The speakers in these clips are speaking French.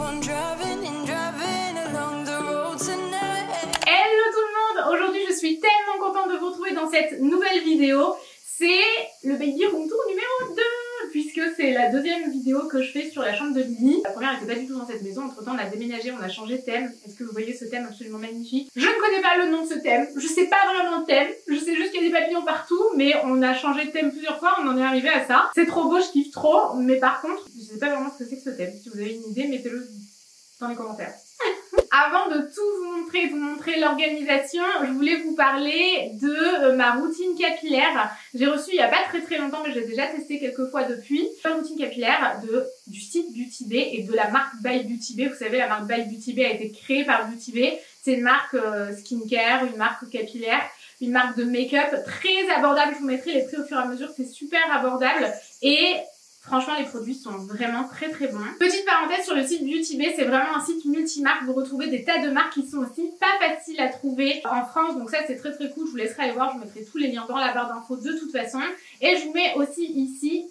on driving and driving along the road tonight. Hello tout le monde! Aujourd'hui je suis tellement contente de vous retrouver dans cette nouvelle vidéo. C'est le baby room tour numéro 2 puisque c'est la deuxième vidéo que je fais sur la chambre de Lily. La première n'était pas du tout dans cette maison, entre temps on a déménagé, on a changé de thème. Est-ce que vous voyez ce thème absolument magnifique? Je ne connais pas le nom de ce thème, je sais pas vraiment le thème, je sais juste qu'il y a des papillons partout, mais on a changé de thème plusieurs fois, on en est arrivé à ça. C'est trop beau, je kiffe trop, mais par contre, je sais pas vraiment ce que c'est que ce thème. Si vous avez une idée, mettez-le dans les commentaires. Avant de tout vous montrer l'organisation, je voulais vous parler de ma routine capillaire. J'ai reçu il n'y a pas très longtemps, mais j'ai déjà testé quelques fois depuis, la routine capillaire du site Beauty Bay et de la marque By Beauty Bay. Vous savez, la marque By Beauty Bay a été créée par Beauty Bay. C'est une marque skincare, une marque capillaire, une marque de make-up très abordable. Je vous mettrai les prix au fur et à mesure, c'est super abordable et franchement, les produits sont vraiment très bons. Petite parenthèse sur le site Beauty Bay, c'est vraiment un site multimarque. Vous retrouvez des tas de marques qui sont aussi pas faciles à trouver en France. Donc ça, c'est très cool. Je vous laisserai aller voir. Je vous mettrai tous les liens dans la barre d'infos de toute façon. Et je vous mets aussi ici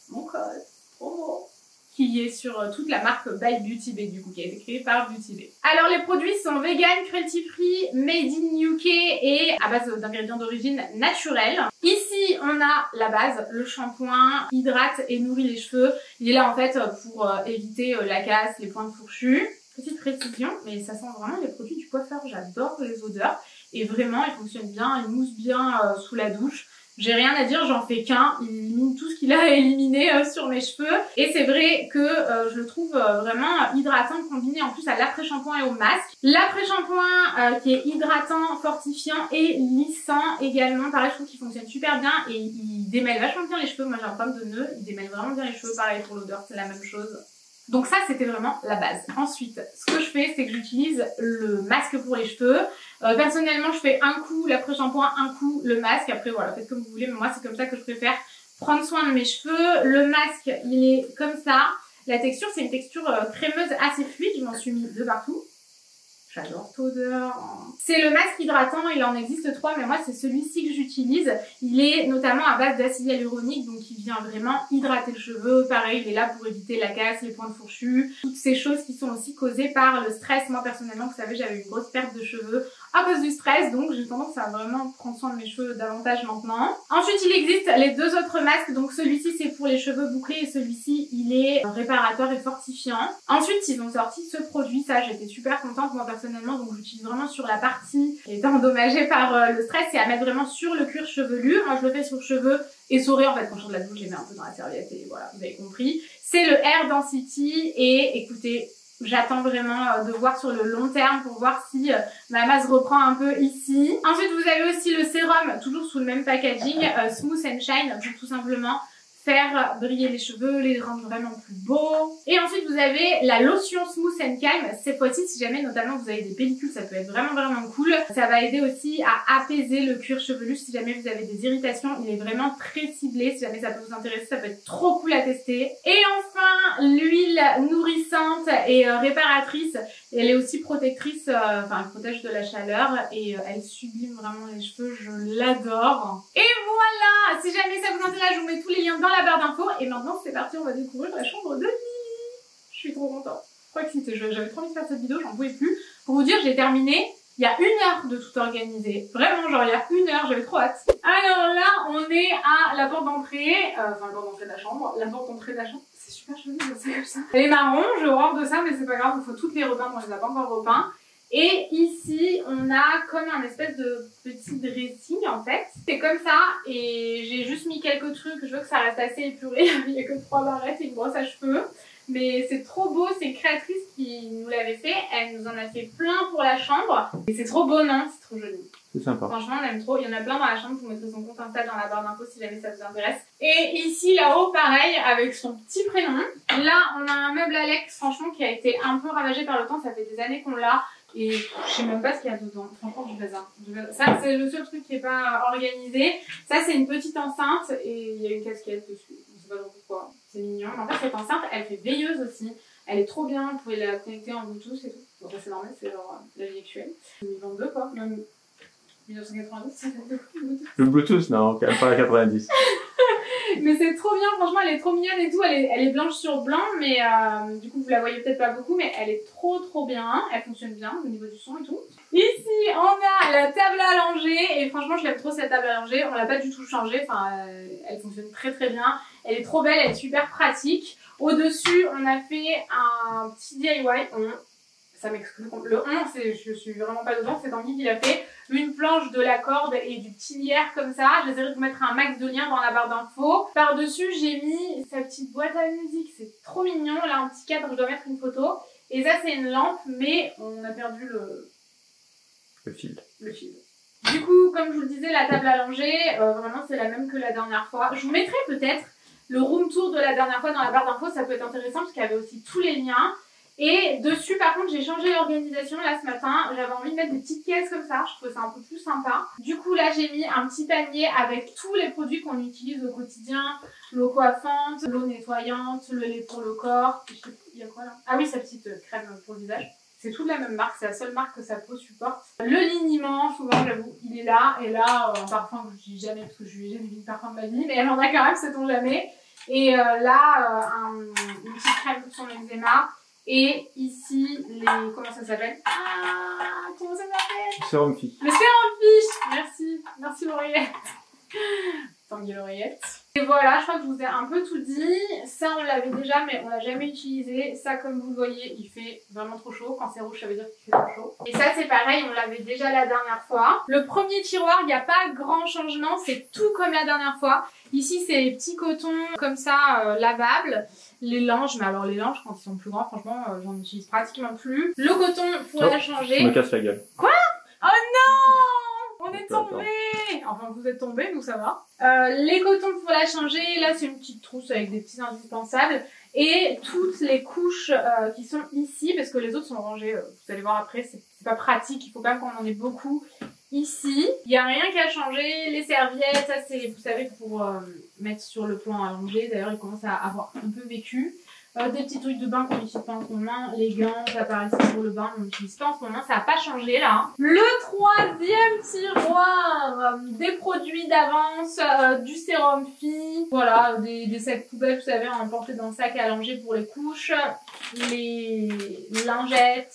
mon code promo qui est sur toute la marque By Beauty Bay du coup, qui a été créée par Beauty Bay. Alors les produits sont vegan, cruelty free, made in UK et à base d'ingrédients d'origine naturelle. Ici on a la base, le shampoing hydrate et nourrit les cheveux. Il est là en fait pour éviter la casse, les pointes fourchues. Petite précision, mais ça sent vraiment les produits du coiffeur, j'adore les odeurs. Et vraiment il fonctionne bien, il mousse bien sous la douche. J'ai rien à dire, j'en fais qu'un, il élimine tout ce qu'il a à éliminer sur mes cheveux. Et c'est vrai que je le trouve vraiment hydratant combiné en plus à l'après-shampoing et au masque. L'après-shampoing qui est hydratant, fortifiant et lissant également. Pareil, je trouve qu'il fonctionne super bien et il démêle vachement bien les cheveux. Moi j'ai un problème de nœud, il démêle vraiment bien les cheveux. Pareil pour l'odeur, c'est la même chose. Donc ça c'était vraiment la base. Ensuite, ce que je fais, c'est que j'utilise le masque pour les cheveux. Personnellement, je fais un coup l'après-shampoing, un coup le masque. Après voilà, faites comme vous voulez, mais moi c'est comme ça que je préfère prendre soin de mes cheveux. Le masque, il est comme ça. La texture, c'est une texture crémeuse assez fluide. Je m'en suis mis de partout. J'adore cette odeur. C'est le masque hydratant, il en existe 3, mais moi c'est celui-ci que j'utilise. Il est notamment à base d'acide hyaluronique, donc il vient vraiment hydrater le cheveu. Pareil, il est là pour éviter la casse, les pointes fourchues, toutes ces choses qui sont aussi causées par le stress. Moi personnellement, vous savez, j'avais une grosse perte de cheveux à cause du stress, donc j'ai tendance à vraiment prendre soin de mes cheveux davantage maintenant. Ensuite, il existe les deux autres masques, donc celui-ci c'est pour les cheveux bouclés et celui-ci il est réparateur et fortifiant. Ensuite, ils ont sorti ce produit, ça j'étais super contente moi personnellement, donc j'utilise vraiment sur la partie qui a été endommagée par le stress et à mettre vraiment sur le cuir chevelu. Moi je le fais sur cheveux essorés en fait, quand je sors de la douche je les mets un peu dans la serviette et voilà, vous avez compris. C'est le Air Density et écoutez, j'attends vraiment de voir sur le long terme pour voir si ma masse reprend un peu ici. Ensuite, vous avez aussi le sérum, toujours sous le même packaging, Smooth and Shine, pour tout simplement faire briller les cheveux, les rendre vraiment plus beaux. Et ensuite, vous avez la lotion Smooth and Calm. Cette fois-ci, si jamais notamment vous avez des pellicules, ça peut être vraiment cool. Ça va aider aussi à apaiser le cuir chevelu si jamais vous avez des irritations. Il est vraiment très ciblé. Si jamais ça peut vous intéresser, ça peut être trop cool à tester. Et enfin, l'huile nourrissante et réparatrice. Elle est aussi protectrice, enfin elle protège de la chaleur et elle sublime vraiment les cheveux. Je l'adore. Et voilà! Si jamais ça vous intéresse, je vous mets tous les liens dans la barre d'infos. Et maintenant, c'est parti, on va découvrir la chambre de Lily. Je suis trop contente. Trop excitée. J'avais trop envie de faire cette vidéo, j'en pouvais plus. Pour vous dire, j'ai terminé il y a 1 heure de tout organiser. Vraiment, genre il y a 1 heure, j'avais trop hâte. Alors là, on est à la porte d'entrée, enfin la porte d'entrée de la chambre. La porte d'entrée de la chambre, c'est super joli, c'est comme ça. Elle est marron, j'ai horreur de ça, mais c'est pas grave, il faut toutes les repeindre, on les a pas encore repeints. Et ici, on a comme un espèce de petit dressing en fait. C'est comme ça et j'ai juste mis quelques trucs, je veux que ça reste assez épuré. Il n'y a que 3 barrettes et une brosse à cheveux. Mais c'est trop beau, c'est une créatrice qui nous l'avait fait. Elle nous en a fait plein pour la chambre. Et c'est trop beau, non? C'est trop joli. C'est sympa. Franchement, on aime trop. Il y en a plein dans la chambre. Vous mettrez son compte Insta dans la barre d'infos si jamais ça vous intéresse. Et ici, là-haut, pareil, avec son petit prénom. Là, on a un meuble Alex, franchement, qui a été un peu ravagé par le temps. Ça fait des années qu'on l'a. Et je sais même pas ce qu'il y a dedans. Franchement, du bazar. Ça, c'est le seul truc qui est pas organisé. Ça, c'est une petite enceinte et il y a une casquette dessus. Je sais pas trop pourquoi. C'est mignon. En fait, cette enceinte, elle fait veilleuse aussi. Elle est trop bien. Vous pouvez la connecter en Bluetooth et tout. Bon, ça, c'est normal. C'est genre la vie actuelle. 2022, quoi. Même 1992, ça fait de Bluetooth. Le Bluetooth, non, quand même pas à 90. Mais c'est trop bien, franchement, elle est trop mignonne et tout. Elle est blanche sur blanc, mais du coup, vous la voyez peut-être pas beaucoup, mais elle est trop bien. Elle fonctionne bien au niveau du son et tout. Ici, on a la table à langer et franchement, je l'aime trop cette table à langer. On l'a pas du tout changée, enfin, elle fonctionne très bien. Elle est trop belle, elle est super pratique. Au-dessus, on a fait un petit DIY. Ça m'exclut. Le 11, je suis vraiment pas dedans, c'est Tanguy qui l'a fait. Une planche, de la corde et du petit lierre comme ça. J'essaierai de vous mettre un max de liens dans la barre d'infos. Par-dessus, j'ai mis sa petite boîte à musique. C'est trop mignon. Là, un petit cadre, je dois mettre une photo. Et ça, c'est une lampe, mais on a perdu le fil. Du coup, comme je vous le disais, la table à langer, vraiment, c'est la même que la dernière fois. Je vous mettrai peut-être le room tour de la dernière fois dans la barre d'infos. Ça peut être intéressant parce qu'il y avait aussi tous les liens. Et dessus, par contre, j'ai changé l'organisation là ce matin. J'avais envie de mettre des petites caisses comme ça. Je trouvais ça un peu plus sympa. Du coup, là, j'ai mis un petit panier avec tous les produits qu'on utilise au quotidien. L'eau coiffante, l'eau nettoyante, le lait pour le corps. Il y a quoi là? Ah oui, sa petite crème pour le visage. C'est tout de la même marque. C'est la seule marque que sa peau supporte. Le liniment, souvent, j'avoue, il est là. Et là, un parfum que je dis jamais parce que je lui ai jamais vu de parfum de ma vie. Mais elle en a quand même, sait-on jamais. Et là, une petite crème pour son eczéma. Et ici, comment ça s'appelle? Ah, comment ça s'appelle? Sérum Fiche. Le sérum Fiche. Merci l'oreillette. Tanguy l'oreillette. Et voilà, je crois que je vous ai un peu tout dit. Ça, on l'avait déjà, mais on l'a jamais utilisé. Ça, comme vous le voyez, il fait vraiment trop chaud. Quand c'est rouge, ça veut dire qu'il fait trop chaud. Et ça, c'est pareil, on l'avait déjà la dernière fois. Le premier tiroir, il n'y a pas grand changement. C'est tout comme la dernière fois. Ici, c'est les petits cotons comme ça, lavables. Les langes, mais alors les langes, quand ils sont plus grands, franchement, j'en utilise pratiquement plus. Le coton, pour la changer. Je me casse la gueule. Quoi? Oh non! On est tombés! Enfin, vous êtes tombés, nous ça va. Les cotons pour la changer, là c'est une petite trousse avec des petits indispensables. Et toutes les couches qui sont ici, parce que les autres sont rangées, vous allez voir après, c'est pas pratique, il faut quand même qu'on en ait beaucoup. Ici, il n'y a rien qu'à changer. Les serviettes, ça c'est, vous savez, pour mettre sur le plan à langer. D'ailleurs, il commence à avoir un peu vécu. Des petits trucs de bain qu'on n'utilise pas en ce moment. Les gants, ça paraît pour le bain, on n'utilise pas en ce moment. Ça n'a pas changé là. Le troisième tiroir, des produits d'avance, du sérum Phi. Voilà, des sacs poubelles, vous savez, emportés dans le sac à langer pour les couches. Les lingettes.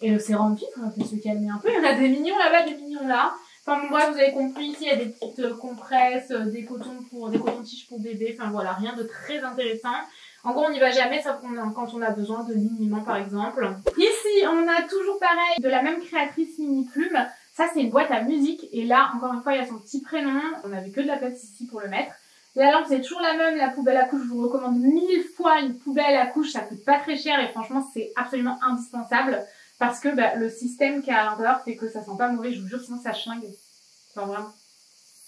Et le sérum Phi, on va peut-être se calmer un peu. Il y en a des mignons là-bas, des mignons là. Enfin bon, bref, vous avez compris, ici il y a des petites compresses, des cotons-tiges pour bébé. Enfin voilà, rien de très intéressant. En gros, on n'y va jamais, sauf quand on a besoin de liniment par exemple. Ici, on a toujours pareil, de la même créatrice Mini Plume. Ça, c'est une boîte à musique. Et là, encore une fois, il y a son petit prénom. On n'avait que de la place ici pour le mettre. La lampe, c'est toujours la même. La poubelle à couche, je vous recommande 1000 fois une poubelle à couche. Ça coûte pas très cher et franchement, c'est absolument indispensable. Parce que le système qu'il y a à l'intérieur fait que ça sent pas mauvais, je vous jure, sinon ça chingue. Enfin vraiment.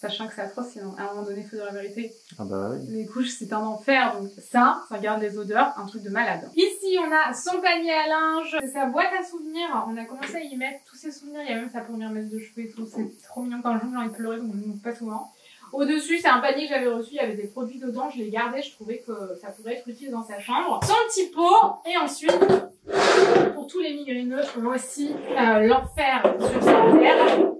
Ça chingue, c'est atroce, sinon à un moment donné, il faut dire la vérité. Ah bah oui. Les couches, c'est un enfer, donc ça garde les odeurs, un truc de malade. Ici, on a son panier à linge, c'est sa boîte à souvenirs. On a commencé à y mettre tous ses souvenirs, il y a même sa première mèche de cheveux et tout, c'est trop mignon quand je joue, j'ai envie de pleurer, donc je ne montre pas souvent. Au-dessus, c'est un panier que j'avais reçu, il y avait des produits dedans, je l'ai gardé, je trouvais que ça pourrait être utile dans sa chambre. Son petit pot, et ensuite, pour tous les migraineux, voici l'enfer sur cette terre.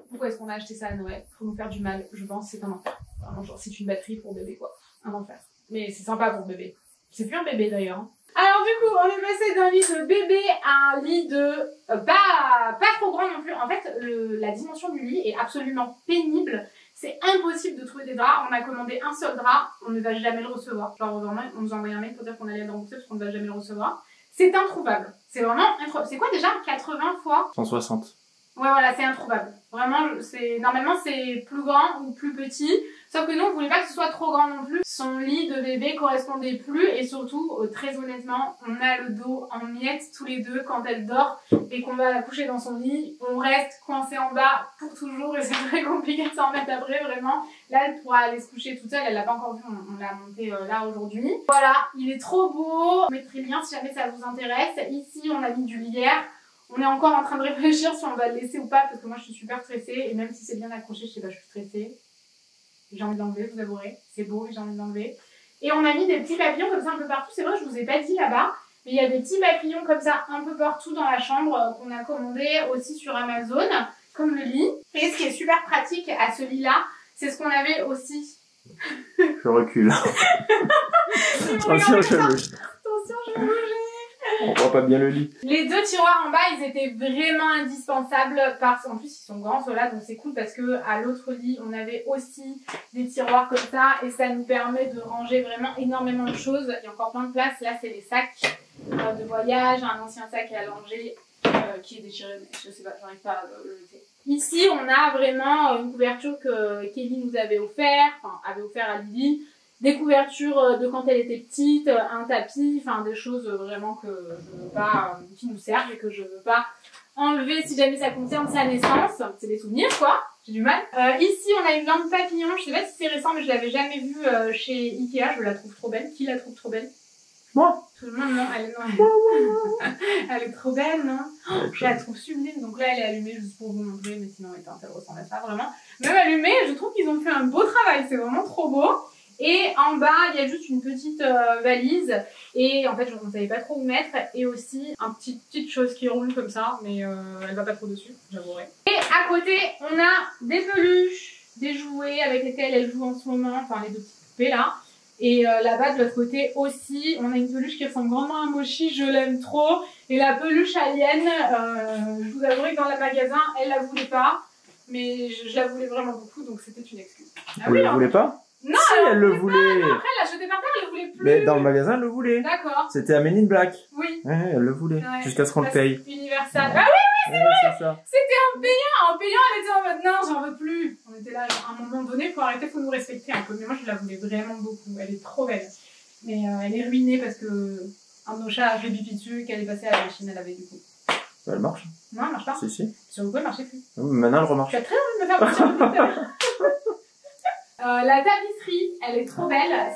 Pourquoi est-ce qu'on a acheté ça à Noël? Pour nous faire du mal, je pense, c'est un enfer. Vraiment, genre, c'est une batterie pour bébé, quoi. Un enfer. Mais c'est sympa pour bébé. C'est plus un bébé, d'ailleurs. Hein. Alors, du coup, on est passé d'un lit de bébé à un lit de... pas trop grand non plus. En fait, la dimension du lit est absolument pénible. C'est impossible de trouver des draps. On a commandé un seul drap, on ne va jamais le recevoir. Genre, vraiment, on nous a envoyé un mail pour dire qu'on allait le rembourser parce qu'on ne va jamais le recevoir. C'est introuvable. C'est vraiment introuvable. C'est quoi déjà 80 fois 160. Ouais, voilà, c'est introuvable. Vraiment, normalement, c'est plus grand ou plus petit. Sauf que nous, on voulait pas que ce soit trop grand non plus. Son lit de bébé correspondait plus. Et surtout, très honnêtement, on a le dos en miettes tous les deux quand elle dort. Et qu'on va la coucher dans son lit. On reste coincé en bas pour toujours. Et c'est très compliqué de s'en remettre après, vraiment. Là, elle pourra aller se coucher toute seule. Elle l'a pas encore vu. On l'a monté là aujourd'hui. Voilà, il est trop beau. Je mettrai le lien si jamais ça vous intéresse. Ici, on a mis du lierre. On est encore en train de réfléchir si on va le laisser ou pas parce que moi je suis super stressée et même si c'est bien accroché, je sais pas, je suis stressée. J'ai envie d'enlever, vous avouerez. C'est beau et j'ai envie d'enlever. Et on a mis des petits papillons comme ça un peu partout. C'est vrai, je vous ai pas dit là-bas, mais il y a des petits papillons comme ça un peu partout dans la chambre qu'on a commandé aussi sur Amazon, comme le lit. Et ce qui est super pratique à ce lit-là, c'est ce qu'on avait aussi Je recule. Attention, je bouge. Attention, je vais bouger. On voit pas bien le lit. Les deux tiroirs en bas, ils étaient vraiment indispensables parce qu'en plus ils sont grands ceux-là, donc c'est cool parce que à l'autre lit on avait aussi des tiroirs comme ça et ça nous permet de ranger vraiment énormément de choses. Il y a encore plein de place. Là c'est les sacs de voyage, un ancien sac à langer qui est déchiré, mais je sais pas, j'arrive pas à le jeter. Ici on a vraiment une couverture que Kelly nous avait offert à Lily. Des couvertures de quand elle était petite, un tapis, enfin des choses vraiment que je veux pas, qui nous servent et que je veux pas enlever si jamais ça concerne sa naissance. C'est des souvenirs quoi, j'ai du mal. Ici on a une lampe papillon, je sais pas si c'est récent mais je l'avais jamais vue chez Ikea, je la trouve trop belle. Qui la trouve trop belle? Moi. Tout le monde non, elle est trop belle non? Je la trouve sublime, donc là elle est allumée juste pour vous montrer mais sinon elle ressemble à ça vraiment. Même allumée, je trouve qu'ils ont fait un beau travail, c'est vraiment trop beau. Et en bas, il y a juste une petite valise et en fait, je ne savais pas trop où mettre et aussi une petite chose qui roule comme ça, mais elle va pas trop dessus, j'avouerai. Et à côté, on a des peluches, des jouets avec lesquels elle joue en ce moment, enfin les deux petites poupées là. Et là-bas, de l'autre côté aussi, on a une peluche qui ressemble grandement à Mochi, je l'aime trop. Et la peluche alien, je vous avouerai que dans le magasin, elle la voulait pas, mais je la voulais vraiment beaucoup, donc c'était une excuse. Vous le voulez pas? Non, si, elle le voulait. Non, après elle l'a jeté par terre, elle le voulait plus. Mais dans le magasin, elle le voulait. D'accord. C'était à Men in Black. Oui. Ouais, elle le voulait. Ouais. Jusqu'à ce qu'on le paye. Universal. Ouais. Ah oui, c'est vrai. Ça. c'était un payant. En payant, elle était en mode non, j'en veux plus. On était là, genre, à un moment donné, faut arrêter, faut nous respecter un peu. Mais moi, je la voulais vraiment beaucoup. Elle est trop belle. Mais elle est ruinée parce que un de nos chats a fait pipi dessus, qu'elle est passée à la machine à laver du coup. Elle marche. Non, elle marche pas. Si. Sur le coup, elle marchait plus. Maintenant, elle remarche. Tu as très envie de me faire petit peu plus. La tapisserie, elle est trop belle.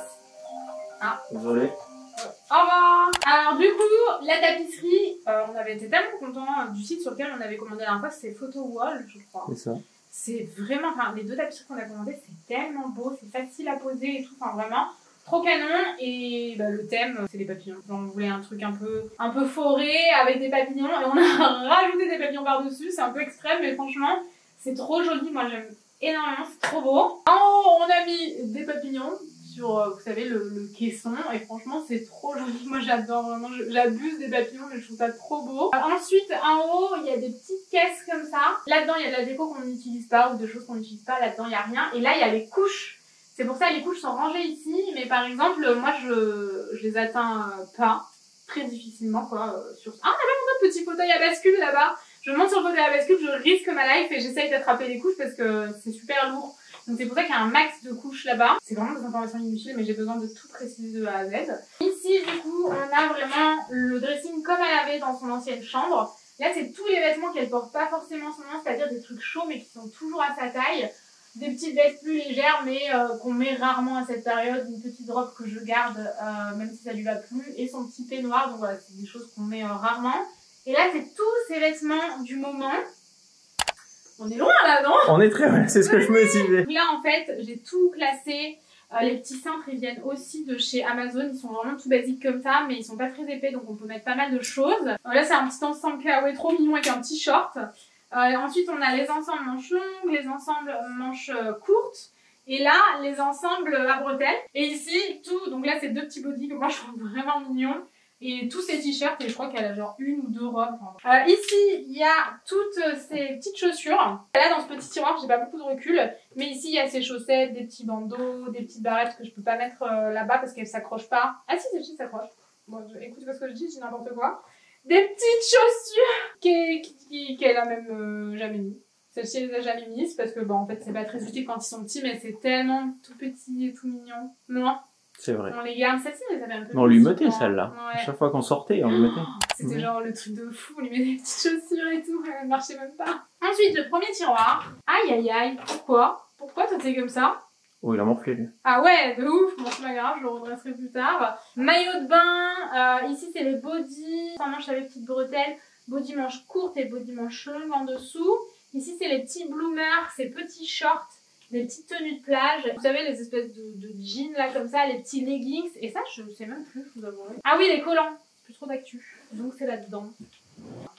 Ah. Désolé. Au revoir. Alors du coup, la tapisserie, on avait été tellement contents du site sur lequel on avait commandé la dernière fois, c'est Photo Wall, je crois. C'est ça. C'est vraiment, enfin les deux tapisseries qu'on a commandées, c'est tellement beau, c'est facile à poser et tout, enfin vraiment trop canon. Et bah, le thème, c'est les papillons. On voulait un truc un peu forêt avec des papillons et on a rajouté des papillons par-dessus. C'est un peu extrême, mais franchement, c'est trop joli. Moi, j'aime énormément, c'est trop beau. En haut, on a mis des papillons sur, vous savez, le caisson. Et franchement, c'est trop joli. Moi, j'adore vraiment. J'abuse des papillons, mais je trouve ça trop beau. Ensuite, en haut, il y a des petites caisses comme ça. Là-dedans, il y a de la déco qu'on n'utilise pas ou des choses qu'on n'utilise pas. Là-dedans, il n'y a rien. Et là, il y a les couches. C'est pour ça que les couches sont rangées ici. Mais par exemple, moi, je les atteins pas. Très difficilement, quoi. Sur... Ah, on a même un petit fauteuil à bascule là-bas. Je monte sur le fauteuil à bascule, je risque ma life et j'essaye d'attraper les couches parce que c'est super lourd. Donc c'est pour ça qu'il y a un max de couches là-bas. C'est vraiment des informations inutiles, mais j'ai besoin de tout préciser de A à Z. Ici, du coup, on a vraiment le dressing comme elle avait dans son ancienne chambre. Là, c'est tous les vêtements qu'elle porte pas forcément en ce moment, c'est-à-dire des trucs chauds mais qui sont toujours à sa taille. Des petites vestes plus légères mais qu'on met rarement à cette période. Une petite robe que je garde même si ça lui va plus. Et son petit peignoir, donc voilà, c'est des choses qu'on met rarement. Et là, c'est tous ces vêtements du moment. On est loin là, non? On est très loin, c'est ce que je me disais. Là, en fait, j'ai tout classé. Les petits cintres, ils viennent aussi de chez Amazon. Ils sont vraiment tout basiques comme ça, mais ils sont pas très épais, donc on peut mettre pas mal de choses. Là, c'est un petit ensemble kawaii trop mignon avec un petit short. Ensuite, on a les ensembles manches longues, les ensembles manches courtes. Et là, les ensembles à bretelles. Et ici, tout. Donc là, c'est deux petits bodys que moi, je trouve vraiment mignons. Et tous ces t-shirts, et je crois qu'elle a genre une ou deux robes. Ici, il y a toutes ces petites chaussures. Là, dans ce petit tiroir, j'ai pas beaucoup de recul. Mais ici, il y a ces chaussettes, des petits bandeaux, des petites barrettes que je peux pas mettre là-bas parce qu'elles s'accrochent pas. Ah si, celle-ci s'accroche. Bon, écoute pas ce que je dis n'importe quoi. Des petites chaussures qu'elle a même jamais mis. Celle-ci, elle les a jamais mises parce que, bon, en fait, c'est pas très utile quand ils sont petits, mais c'est tellement tout petit et tout mignon. Non? C'est vrai. On les garde, celle-ci, on les avait un peu. On lui mettait celle-là. Ouais. À chaque fois qu'on sortait, on lui mettait. C'était genre le truc de fou, on lui mettait des petites chaussures et tout, elle marchait même pas. Ensuite, le premier tiroir. Aïe aïe aïe, pourquoi? Pourquoi toi t'es comme ça? Oh, il a morflé lui. Ah ouais, de ouf, bon c'est pas grave, je le redresserai plus tard. Maillot de bain, ici c'est les bodys, sans manche avec petites bretelles, body manche courte et body manche longue en dessous. Ici c'est les petits bloomers, ces petits shorts. Des petites tenues de plage, vous savez les espèces de jeans là comme ça, les petits leggings, et ça je sais même plus, je vous avouerai. Ah oui, les collants, plus trop d'actu, donc c'est là-dedans.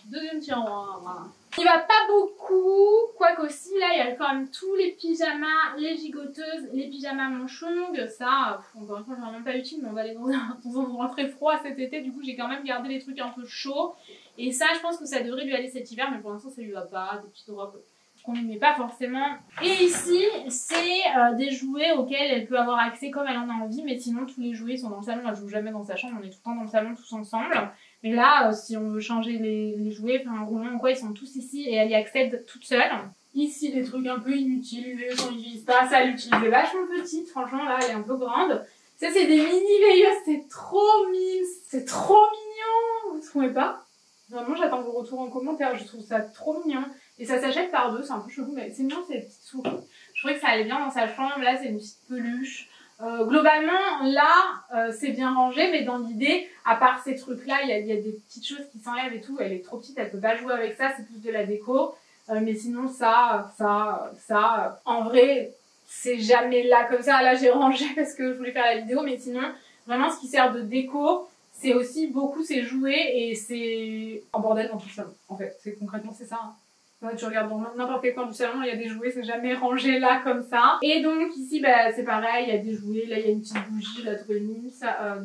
Deuxième tiroir. Il va pas beaucoup, quoique aussi là il y a a quand même tous les pyjamas, les gigoteuses, les pyjamas manches longues. Ça, encore une fois, c'est vraiment pas utile, mais on va aller dans un endroit très froid cet été. Du coup, j'ai quand même gardé les trucs un peu chauds. Et ça, je pense que ça devrait lui aller cet hiver, mais pour l'instant, ça lui va pas. Des petites robes qu'on ne met pas forcément. Et ici, c'est des jouets auxquels elle peut avoir accès comme elle en a envie, mais sinon, tous les jouets sont dans le salon. Elle joue jamais dans sa chambre, on est tout le temps dans le salon tous ensemble. Mais là, si on veut changer les jouets, enfin un roulement ou quoi, ils sont tous ici et elle y accède toute seule. Ici, des trucs un peu inutiles, veilleuses qu'on n'utilise pas. Ça, elle l'utilise vachement petite, franchement, là, elle est un peu grande. Ça, c'est des mini veilleuses, c'est trop mignon. C'est trop mignon. Vous trouvez pas? Vraiment, j'attends vos retours en commentaire, je trouve ça trop mignon. Et ça s'achète par deux, c'est un peu chelou, mais c'est mignon, c'est des petites souris. Je trouvais que ça allait bien dans sa chambre. Là, c'est une petite peluche. Globalement, là, c'est bien rangé, mais dans l'idée, à part ces trucs-là, il y a des petites choses qui s'enlèvent et tout. Elle est trop petite, elle peut pas jouer avec ça, c'est plus de la déco. Mais sinon, ça, en vrai, c'est jamais là comme ça. Là, j'ai rangé parce que je voulais faire la vidéo, mais sinon, vraiment, ce qui sert de déco, c'est aussi beaucoup ses jouets et c'est en bordel dans tout le salon. En fait, concrètement, c'est ça. Hein. Ouais, tu regardes dans n'importe quel coin du salon, il y a des jouets, c'est jamais rangé là comme ça. Et donc ici, bah, c'est pareil, il y a des jouets. Là, il y a une petite bougie, la Dreamim,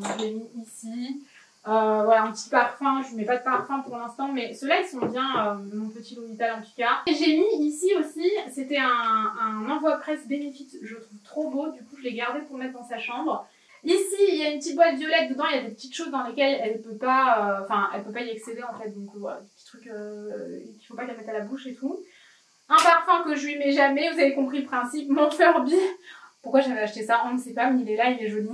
donc je l'ai mis ici. Voilà, un petit parfum. Je mets pas de parfum pour l'instant, mais ceux-là, ils sont bien, mon petit L'Oréal en tout cas. Et j'ai mis ici aussi, c'était un envoi-presse Benefit, je le trouve trop beau. Du coup, je l'ai gardé pour mettre dans sa chambre. Ici, il y a une petite boîte violette, dedans il y a des petites choses dans lesquelles elle peut pas, elle peut pas y accéder en fait, donc voilà, des petits trucs qu'il faut pas qu'elle mette à la bouche et tout. Un parfum que je lui mets jamais, vous avez compris le principe, mon Furby. Pourquoi j'avais acheté ça, on ne sait pas, mais il est là, il est joli.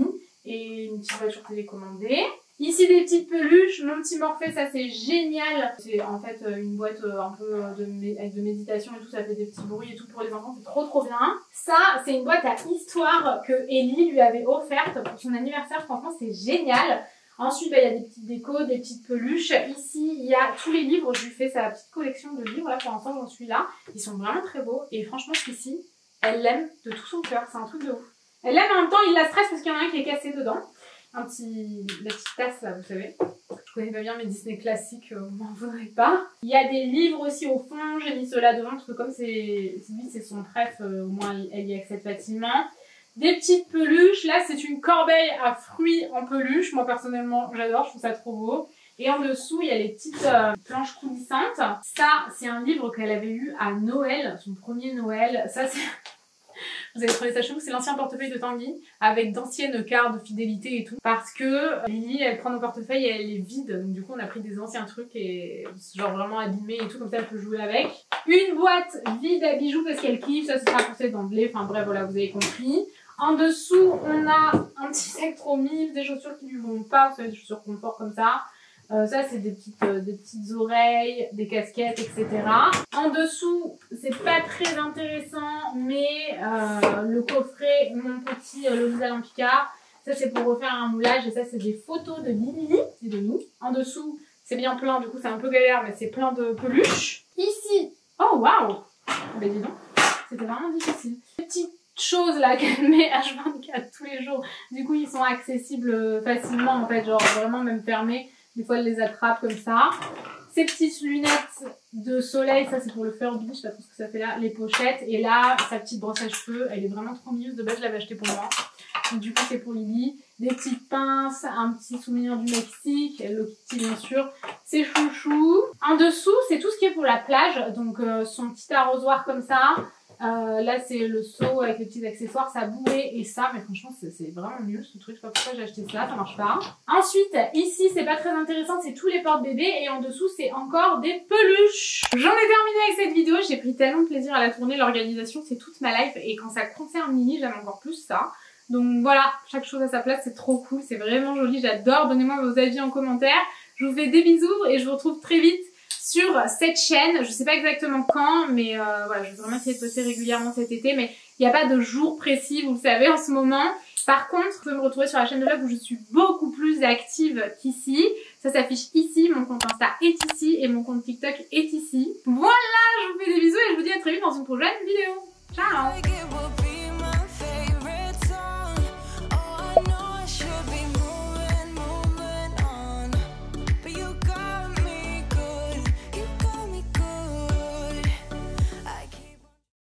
Et une petite voiture télécommandée. Ici des petites peluches, mon petit Morphée, ça c'est génial. C'est en fait une boîte un peu avec de méditation et tout, ça fait des petits bruits et tout pour les enfants, c'est trop bien. Ça, c'est une boîte à histoire que Ellie lui avait offerte pour son anniversaire, franchement c'est génial. Ensuite, il y a des petites décos, des petites peluches. Ici, il y a tous les livres, je lui fais sa petite collection de livres, là pour l'instant j'en suis là. Ils sont vraiment très beaux et franchement celui-ci, elle l'aime de tout son cœur, c'est un truc de ouf. Elle l'aime en même temps, il la stresse parce qu'il y en a un qui est cassé dedans. La petite tasse là, vous savez. Je connais pas bien mes Disney classiques, vous m'en voudrez pas. Il y a des livres aussi au fond, j'ai mis ceux-là devant parce que comme lui c'est son préf, au moins elle y accède facilement. Des petites peluches, là c'est une corbeille à fruits en peluche, moi personnellement j'adore, je trouve ça trop beau. Et en dessous il y a les petites planches coulissantes. Ça c'est un livre qu'elle avait eu à Noël, son premier Noël. Ça c'est... Vous avez trouvé ça chelou, c'est l'ancien portefeuille de Tanguy avec d'anciennes cartes de fidélité et tout. Parce que Lily, elle prend nos portefeuilles et elle les vide. Donc du coup, on a pris des anciens trucs et genre vraiment abîmés et tout, comme ça elle peut jouer avec. Une boîte vide à bijoux parce qu'elle kiffe, ça sera pour ses dents de lait. Enfin bref, voilà, vous avez compris. En dessous, on a un petit sac trop mif, des chaussures qui lui vont pas, vous savez, des chaussures confort comme ça. Ça c'est des petites oreilles, des casquettes, etc. En dessous, c'est pas très intéressant, mais le coffret, mon petit L'Oréal en Picard, ça c'est pour refaire un moulage et ça c'est des photos de Lily et de nous. En dessous, c'est bien plein, du coup c'est un peu galère, mais c'est plein de peluches. Ici, oh waouh, ben dis donc, c'était vraiment difficile. Petites choses là qu'elle met H24 tous les jours, du coup ils sont accessibles facilement en fait, genre vraiment même fermés. Des fois, elle les attrape comme ça. Ces petites lunettes de soleil, ça c'est pour le Furby, je sais pas trop ce que ça fait là. Les pochettes. Et là, sa petite brosse à cheveux, elle est vraiment trop mignonne. De base, je l'avais achetée pour moi. Donc, du coup, c'est pour Lily. Des petites pinces, un petit souvenir du Mexique, Hello Kitty bien sûr. Ses chouchous. En dessous, c'est tout ce qui est pour la plage. Donc, son petit arrosoir comme ça. Là c'est le seau avec les petits accessoires, sa bouée et ça, mais franchement c'est vraiment nul ce truc, je sais pas pourquoi j'ai acheté ça marche pas. Ensuite ici c'est pas très intéressant, c'est tous les porte-bébés et en dessous c'est encore des peluches. J'en ai terminé avec cette vidéo, j'ai pris tellement de plaisir à la tourner, l'organisation c'est toute ma life et quand ça concerne Lily j'aime encore plus ça. Donc voilà, chaque chose à sa place, c'est trop cool, c'est vraiment joli, j'adore, donnez-moi vos avis en commentaire. Je vous fais des bisous et je vous retrouve très vite sur cette chaîne, je sais pas exactement quand, mais voilà, je vais vraiment essayer de poster régulièrement cet été, mais il n'y a pas de jour précis, vous le savez en ce moment. Par contre, vous pouvez me retrouver sur la chaîne de vlog où je suis beaucoup plus active qu'ici. Ça s'affiche ici, mon compte Insta est ici et mon compte TikTok est ici. Voilà, je vous fais des bisous et je vous dis à très vite dans une prochaine vidéo. Ciao!